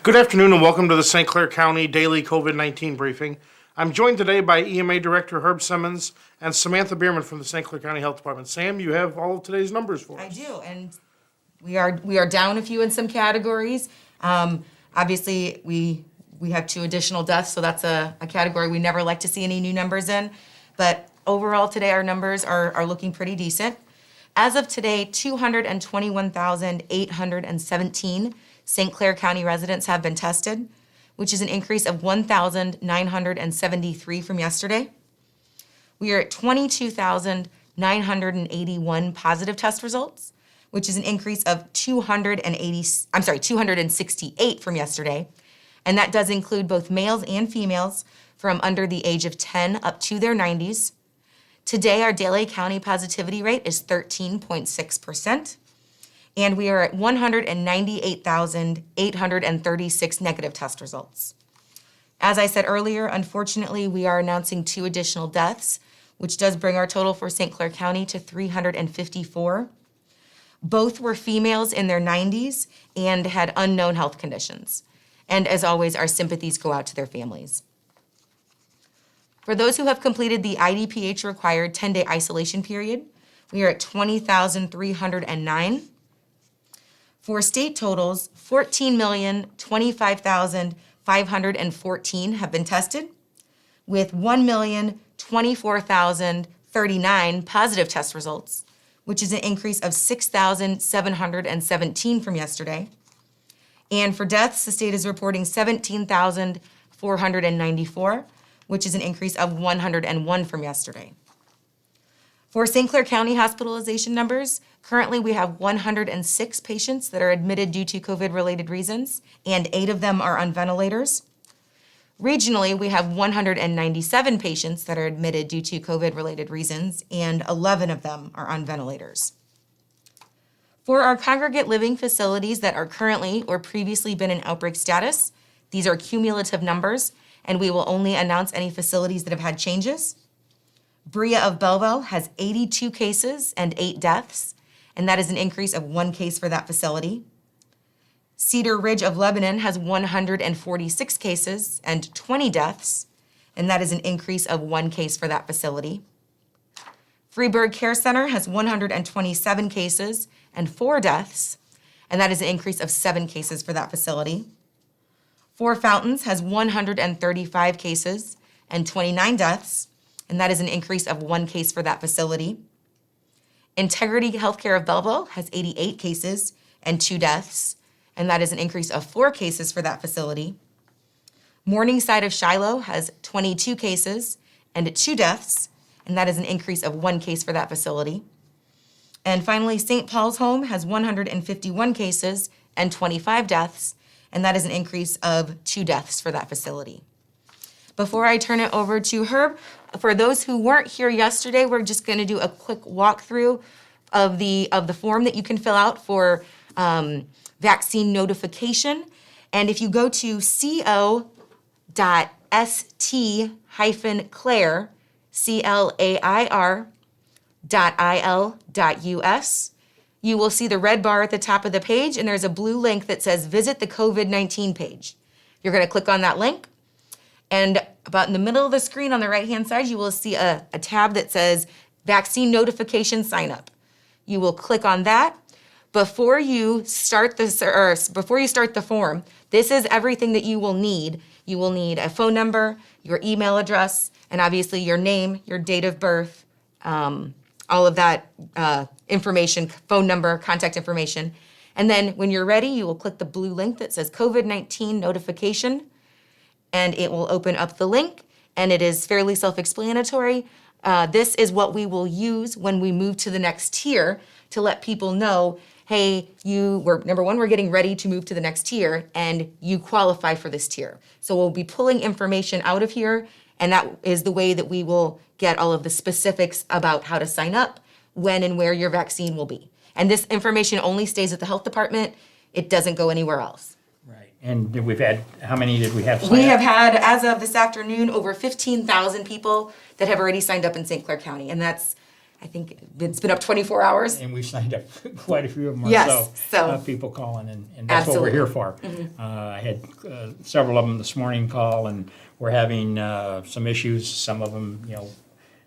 Good afternoon and welcome to the St. Clair County Daily COVID-19 Briefing. I'm joined today by EMA Director Herb Simmons and Samantha Bierman from the St. Clair County Health Department. Sam, you have all of today's numbers for us. I do, and we are down a few in some categories. Obviously, we have 2 additional deaths, so that's a category we never like to see any new numbers in. But overall today, our numbers are looking pretty decent. As of today, 221,817 St. Clair County residents have been tested, which is an increase of 1,973 from yesterday. We are at 22,981 positive test results, which is an increase of 268 from yesterday. And that does include both males and females from under the age of 10 up to their 90s. Today, our daily county positivity rate is 13.6%. And we are at 198,836 negative test results. As I said earlier, unfortunately, we are announcing 2 additional deaths, which does bring our total for St. Clair County to 354. Both were females in their 90s and had unknown health conditions. And as always, our sympathies go out to their families. For those who have completed the IDPH required 10-day isolation period, we are at 20,309. For state totals, 14,025,514 have been tested, with 1,024,039 positive test results, which is an increase of 6,717 from yesterday. And for deaths, the state is reporting 17,494, which is an increase of 101 from yesterday. For St. Clair County hospitalization numbers, currently we have 106 patients that are admitted due to COVID-related reasons, and 8 of them are on ventilators. Regionally, we have 197 patients that are admitted due to COVID-related reasons, and 11 of them are on ventilators. For our congregate living facilities that are currently or previously been in outbreak status, these are cumulative numbers, and we will only announce any facilities that have had changes. Brea of Belleville has 82 cases and 8 deaths, and that is an increase of 1 case for that facility. Cedar Ridge of Lebanon has 146 cases and 20 deaths, and that is an increase of 1 case for that facility. Freeburg Care Center has 127 cases and 4 deaths, and that is an increase of 7 cases for that facility. Four Fountains has 135 cases and 29 deaths, and that is an increase of 1 case for that facility. Integrity Healthcare of Belleville has 88 cases and 2 deaths, and that is an increase of 4 cases for that facility. Morningside of Shiloh has 22 cases and 2 deaths, and that is an increase of 1 case for that facility. And finally, St. Paul's Home has 151 cases and 25 deaths, and that is an increase of 2 deaths for that facility. Before I turn it over to Herb, for those who weren't here yesterday, we're just going to do a quick walkthrough of the form that you can fill out for vaccine notification. And if you go to co.st-clair, clair.il.us, you will see the red bar at the top of the page, and there's a blue link that says Visit the COVID-19 page. You're going to click on that link. And about in the middle of the screen on the right-hand side, you will see a tab that says Vaccine Notification Sign Up. You will click on that. Before you start the form, this is everything that you will need. You will need a phone number, your email address, and obviously your name, your date of birth, all of that information, phone number, contact information. And then when you're ready, you will click the blue link that says COVID-19 Notification, and it will open up the link, and it is fairly self-explanatory. This is what we will use when we move to the next tier to let people know, hey, we're getting ready to move to the next tier, and you qualify for this tier. So we'll be pulling information out of here, and that is the way that we will get all of the specifics about how to sign up, when and where your vaccine will be. And this information only stays at the health department. It doesn't go anywhere else. Right. And how many did we have sign We up? have had, as of this afternoon, over 15,000 people that have already signed up in St. Clair County. And that's I think it's been up 24 hours. And we've signed up quite a few of them Yes, ourselves. so- People calling, and that's what we're here for. I had several of them this morning call, and we're having some issues. Some of them,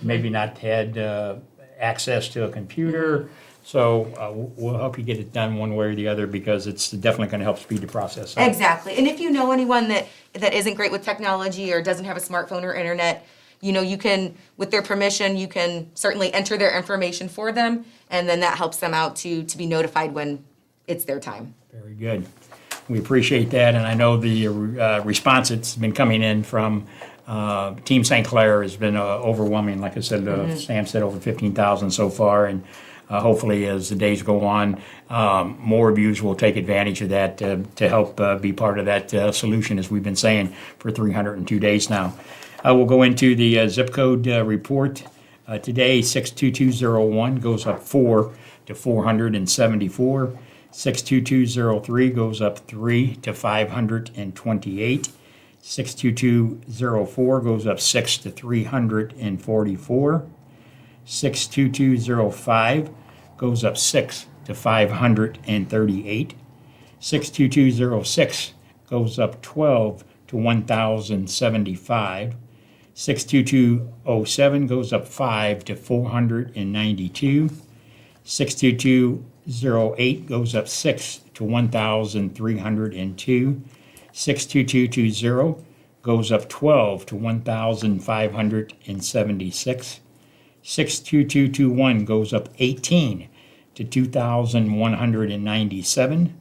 maybe not had access to a computer. So we'll help you get it done one way or the other, because it's definitely going to help speed the process up. Exactly. And if you know anyone that isn't great with technology or doesn't have a smartphone or internet, you can, with their permission, you can certainly enter their information for them, and then that helps them out to be notified when it's their time. Very good. We appreciate that, and I know the response that's been coming in from Team St. Clair has been overwhelming. Like I said, Sam said over 15,000 so far, and hopefully as the days go on, more of you will take advantage of that to help be part of that solution, as we've been saying for 302 days now. We'll go into the zip code report. Today, 62201 goes up 4 to 474. 62203 goes up 3 to 528. 62204 goes up 6 to 344. 62205 goes up 6 to 538. 62206 goes up 12 to 1,075. 62207 goes up 5 to 492. 62208 goes up 6 to 1,302. 62220 goes up 12 to 1,576. 62221 goes up 18 to 2,197.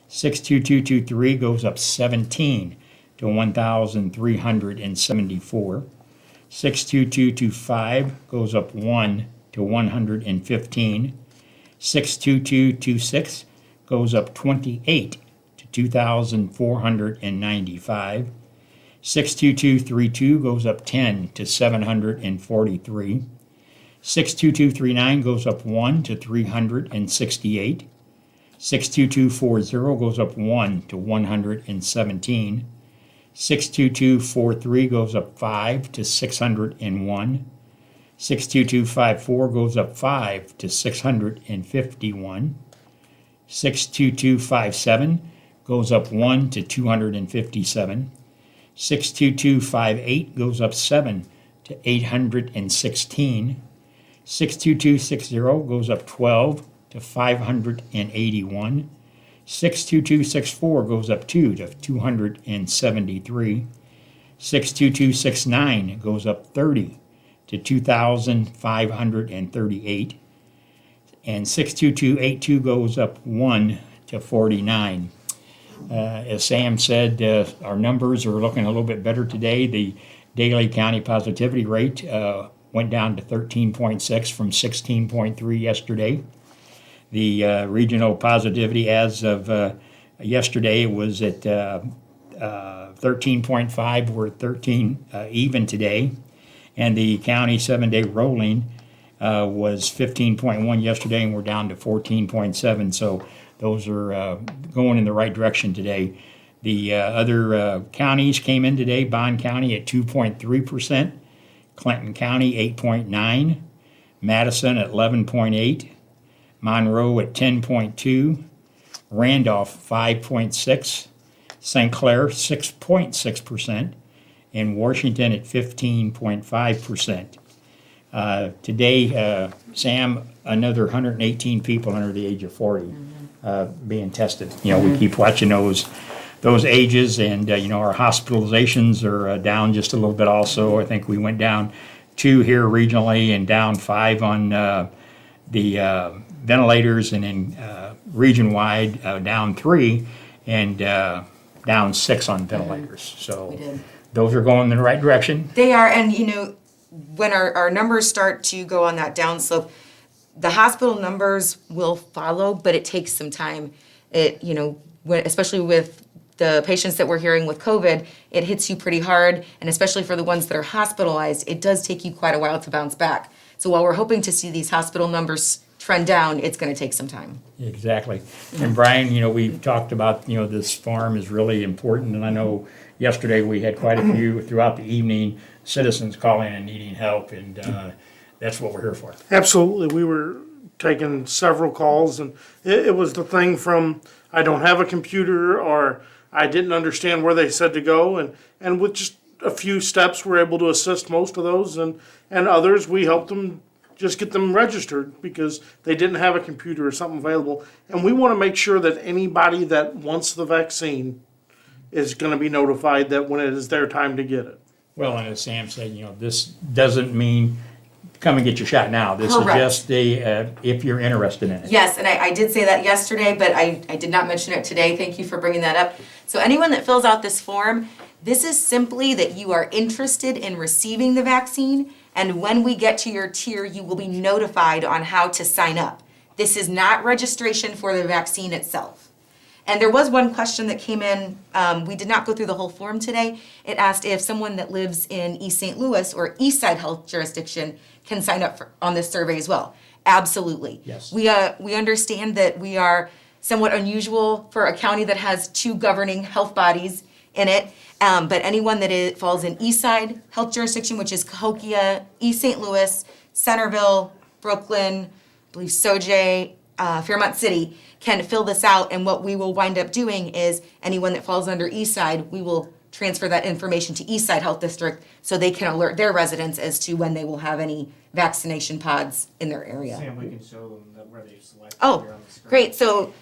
62223 goes up 17 to 1,374. 62225 goes up 1 to 115. 62226 goes up 28 to 2,495. 62232 goes up 10 to 743. 62239 goes up 1 to 368. 62240 goes up 1 to 117. 62243 goes up 5 to 601. 62254 goes up 5 to 651. 62257 goes up 1 to 257. 62258 goes up 7 to 816. 62260 goes up 12 to 581. 62264 goes up 2 to 273. 62269 goes up 30 to 2,538. And 62282 goes up 1 to 49. As Sam said, our numbers are looking a little bit better today. The daily county positivity rate went down to 13.6 from 16.3 yesterday. The regional positivity as of yesterday was at 13.5. We're at 13 even today. And the county 7-day rolling was 15.1 yesterday, and we're down to 14.7. So those are going in the right direction today. The other counties came in today. Bond County at 2.3%. Clinton County 8.9%. Madison at 11.8%. Monroe at 10.2%. Randolph 5.6%. St. Clair 6.6%. And Washington at 15.5%. Today, Sam, another 118 people under the age of 40 being tested. We keep watching those ages, and our hospitalizations are down just a little bit also. I think we went down 2 here regionally and down 5 on the ventilators, and then region-wide down 3 and down 6 on ventilators. So those are going in the right direction. They are, and when our numbers start to go on that downslope, the hospital numbers will follow, but it takes some time. Especially with the patients that we're hearing with COVID, it hits you pretty hard, and especially for the ones that are hospitalized, it does take you quite a while to bounce back. So while we're hoping to see these hospital numbers trend down, it's going to take some time. Exactly. And Brian, we've talked about, this farm is really important, and I know yesterday we had quite a few throughout the evening, citizens calling and needing help, and that's what we're here for. Absolutely. We were taking several calls, and it was the thing from I don't have a computer or I didn't understand where they said to go. And with just a few steps, we're able to assist most of those. And others, we helped them just get them registered because they didn't have a computer or something available. And we want to make sure that anybody that wants the vaccine is going to be notified that when it is their time to get it. Well, and as Sam said, this doesn't mean come and get your shot now. This Correct. is just if you're interested in it. Yes, and I did say that yesterday, but I did not mention it today. Thank you for bringing that up. So anyone that fills out this form, this is simply that you are interested in receiving the vaccine, and when we get to your tier, you will be notified on how to sign up. This is not registration for the vaccine itself. And there was one question that came in, we did not go through the whole form today. It asked if someone that lives in East St. Louis or East Side Health Jurisdiction can sign up on this survey as well. Absolutely. Yes. We understand that we are somewhat unusual for a county that has 2 governing health bodies in it. But anyone that falls in East Side Health Jurisdiction, which is Cahokia, East St. Louis, Centerville, Brooklyn, I believe Sojay, Fairmont City, can fill this out. And what we will wind up doing is anyone that falls under East Side, we will transfer that information to East Side Health District so they can alert their residents as to when they will have any vaccination pods in their area. Sam, we can show them where they select. Oh, here on the screen. great. So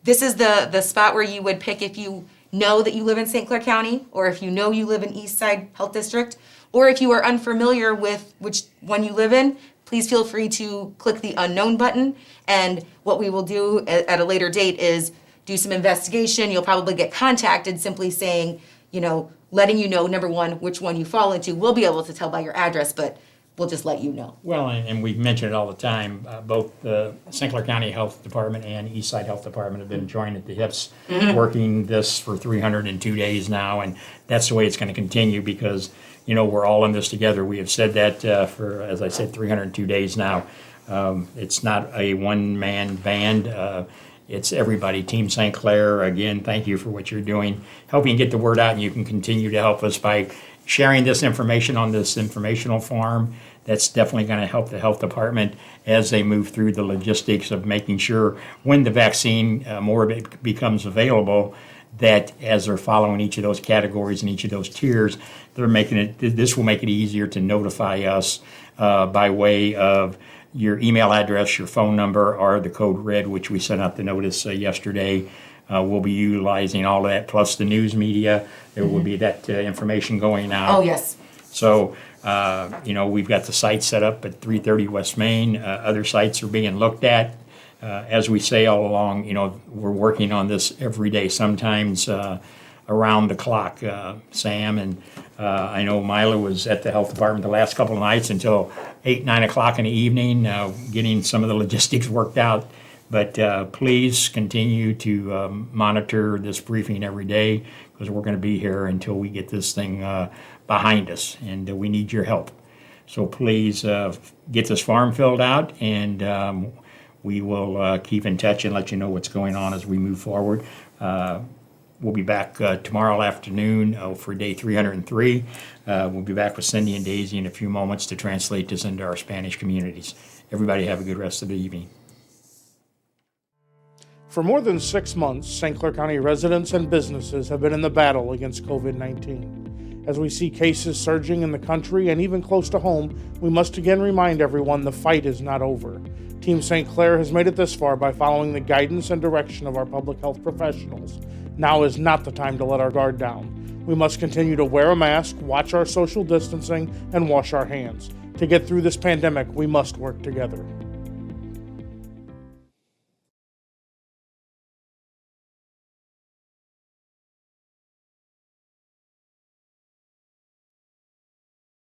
this is the spot where you would pick if you know that you live in St. Clair County, or if you know you live in East Side Health District, or if you are unfamiliar with which one you live in, please feel free to click the unknown button. And what we will do at a later date is do some investigation. You'll probably get contacted simply saying, letting you know, number one, which one you fall into. We'll be able to tell by your address, but we'll just let you know. Well, and we've mentioned it all the time, both the St. Clair County Health Department and East Side Health Department have been joined at the hips, working this for 302 days now, and that's the way it's going to continue because, we're all in this together. We have said that for, as I said, 302 days now. It's not a one-man band. It's everybody. Team St. Clair, again, thank you for what you're doing, helping get the word out, and you can continue to help us by sharing this information on this informational form. That's definitely going to help the health department as they move through the logistics of making sure when the vaccine, more of it becomes available, that as they're following each of those categories and each of those tiers, this will make it easier to notify us by way of your email address, your phone number, or the code red, which we sent out the notice yesterday. We'll be utilizing all of that, plus the news media. There will be that information going out. Oh, yes. So, we've got the site set up at 330 West Main. Other sites are being looked at. As we say all along, we're working on this every day, sometimes around the clock, Sam. And I know Mila was at the health department the last couple of nights until 8, 9 o'clock in the evening, getting some of the logistics worked out. But please continue to monitor this briefing every day because we're going to be here until we get this thing behind us, and we need your help. So please get this form filled out, and we will keep in touch and let you know what's going on as we move forward. We'll be back tomorrow afternoon for day 303. We'll be back with Cindy and Daisy in a few moments to translate this into our Spanish communities. Everybody have a good rest of the evening. For more than 6 months, St. Clair County residents and businesses have been in the battle against COVID-19. As we see cases surging in the country and even close to home, we must again remind everyone the fight is not over. Team St. Clair has made it this far by following the guidance and direction of our public health professionals. Now is not the time to let our guard down. We must continue to wear a mask, watch our social distancing, and wash our hands. To get through this pandemic, we must work together.